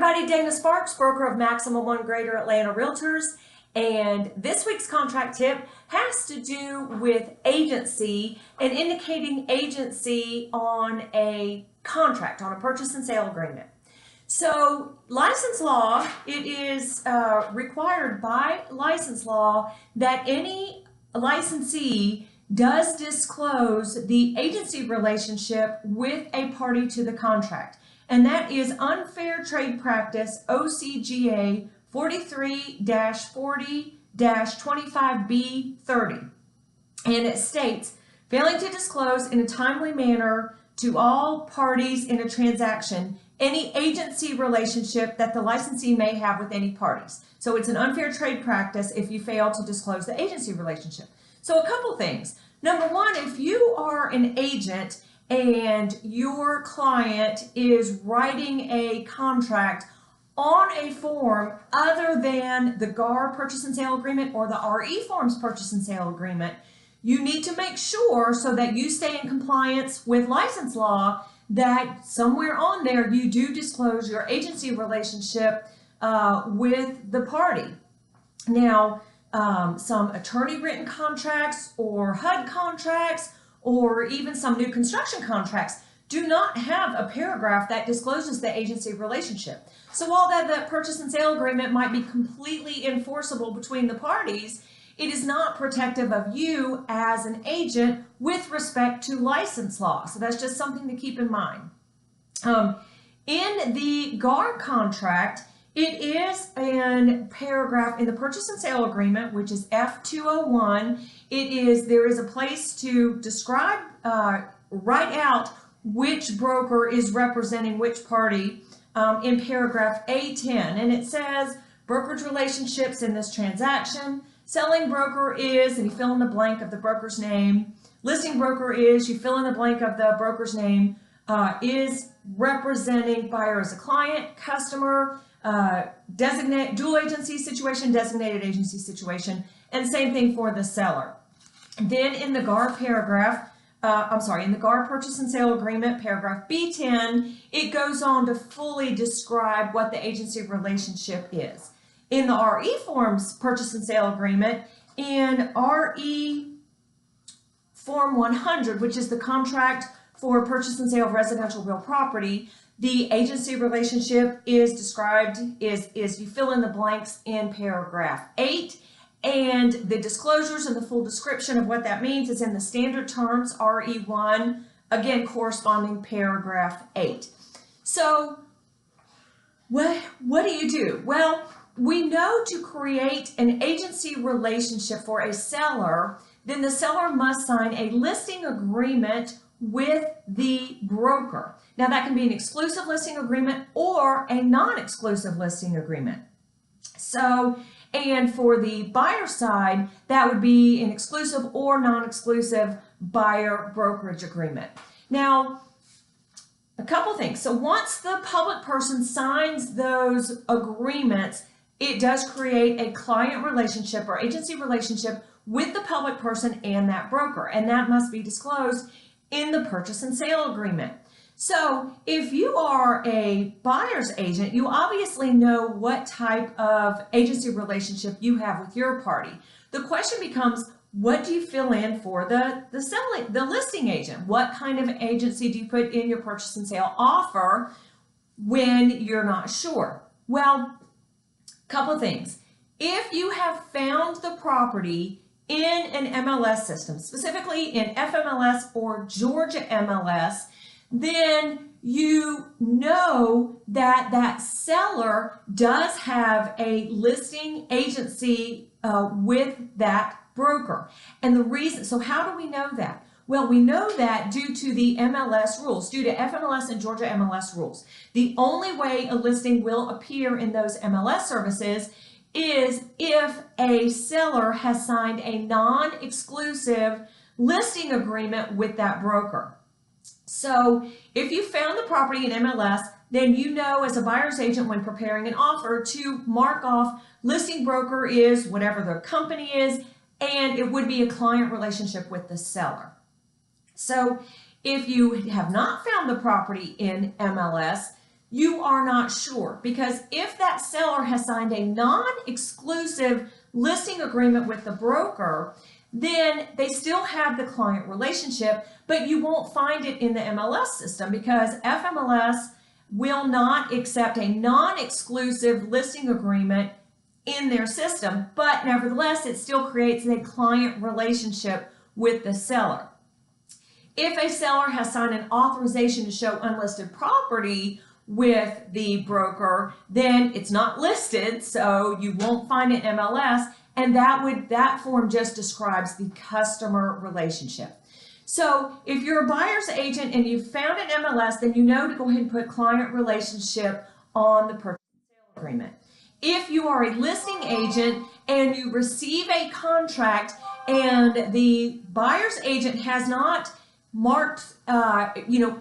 everybody, Dana Sparks, broker of Maximum One Greater Atlanta Realtors, and this week's contract tip has to do with agency and indicating agency on a contract, on a purchase and sale agreement. So license law, it is required by license law that any licensee does disclose the agency relationship with a party to the contract. And that is Unfair Trade Practice OCGA 43-40-25B30. And it states, failing to disclose in a timely manner to all parties in a transaction any agency relationship that the licensee may have with any parties. So it's an unfair trade practice if you fail to disclose the agency relationship. So a couple things. Number one, if you are an agent and your client is writing a contract on a form other than the GAR purchase and sale agreement or the RE forms purchase and sale agreement, you need to make sure, so that you stay in compliance with license law, that somewhere on there you do disclose your agency relationship with the party. Now, some attorney written contracts or HUD contracts or even some new construction contracts do not have a paragraph that discloses the agency relationship. So while that purchase and sale agreement might be completely enforceable between the parties, it is not protective of you as an agent with respect to license law. So that's just something to keep in mind. In the GAR contract, it is a paragraph in the purchase and sale agreement, which is F201. There is a place to describe, write out which broker is representing which party in paragraph A10. And it says, brokerage relationships in this transaction. Selling broker is, and you fill in the blank of the broker's name. Listing broker is, you fill in the blank of the broker's name, is representing buyer as a client, customer, designate dual agency situation, designated agency situation, and same thing for the seller. Then in the GAR paragraph, in the GAR purchase and sale agreement, paragraph B10, it goes on to fully describe what the agency relationship is. In the RE forms purchase and sale agreement, in RE form 100, which is the contract for purchase and sale of residential real property, the agency relationship is described, is you fill in the blanks in paragraph 8, and the disclosures and the full description of what that means is in the standard terms, RE1, again, corresponding paragraph 8. So what do you do? Well, we know to create an agency relationship for a seller, then the seller must sign a listing agreement with the broker. Now that can be an exclusive listing agreement or a non-exclusive listing agreement. So, and for the buyer side, that would be an exclusive or non-exclusive buyer brokerage agreement. Now, a couple things. So once the public person signs those agreements, it does create a client relationship or agency relationship with the public person and that broker, and that must be disclosed in the purchase and sale agreement. So if you are a buyer's agent, you obviously know what type of agency relationship you have with your party. The question becomes, what do you fill in for the listing agent? What kind of agency do you put in your purchase and sale offer when you're not sure? Well, couple things. If you have found the property in an MLS system, specifically in FMLS or Georgia MLS, then you know that that seller does have a listing agency with that broker. And the reason, so how do we know that? Well, we know that due to the MLS rules, due to FMLS and Georgia MLS rules. The only way a listing will appear in those MLS services is if a seller has signed a non-exclusive listing agreement with that broker. So if you found the property in MLS, then you know as a buyer's agent when preparing an offer to mark off listing broker is whatever the company is, and it would be a client relationship with the seller. So if you have not found the property in MLS, you are not sure, because if that seller has signed a non-exclusive listing agreement with the broker, then they still have the client relationship, but you won't find it in the MLS system because FMLS will not accept a non-exclusive listing agreement in their system, but nevertheless, it still creates a client relationship with the seller. If a seller has signed an authorization to show unlisted property with the broker, then it's not listed, so you won't find it in MLS, and that form just describes the customer relationship. So if you're a buyer's agent and you found an MLS, then you know to go ahead and put client relationship on the purchase and sale agreement. If you are a listing agent and you receive a contract and the buyer's agent has not marked,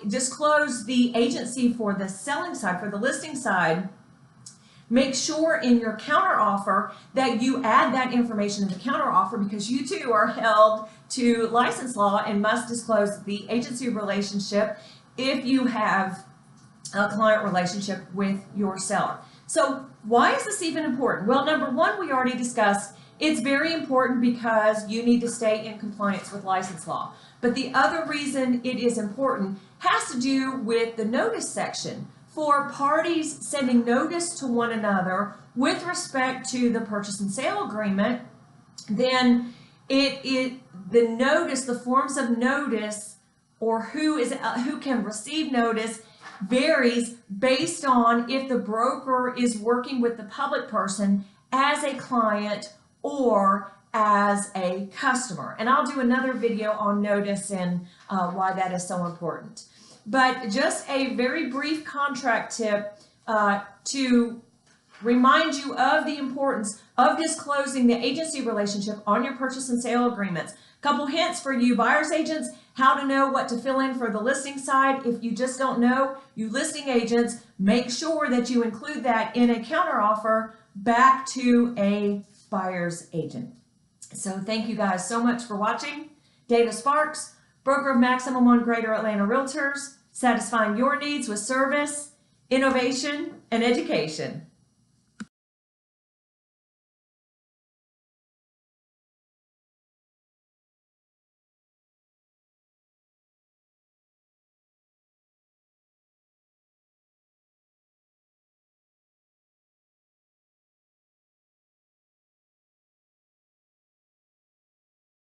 disclose the agency for the selling side, for the listing side, make sure in your counteroffer that you add that information in the counteroffer, because you too are held to license law and must disclose the agency relationship if you have a client relationship with your seller. So why is this even important? Well, number one, we already discussed, it's very important because you need to stay in compliance with license law. But the other reason it is important has to do with the notice section. For parties sending notice to one another with respect to the purchase and sale agreement, then the notice, the forms of notice, or who can receive notice varies based on if the broker is working with the public person as a client or as a customer. And I'll do another video on notice and why that is so important. But just a very brief contract tip to remind you of the importance of disclosing the agency relationship on your purchase and sale agreements. A couple hints for you buyer's agents, how to know what to fill in for the listing side. If you just don't know, you listing agents, make sure that you include that in a counteroffer back to a buyer's agent. So thank you guys so much for watching. Dana Sparks, broker of Maximum on Greater Atlanta Realtors, satisfying your needs with service, innovation, and education.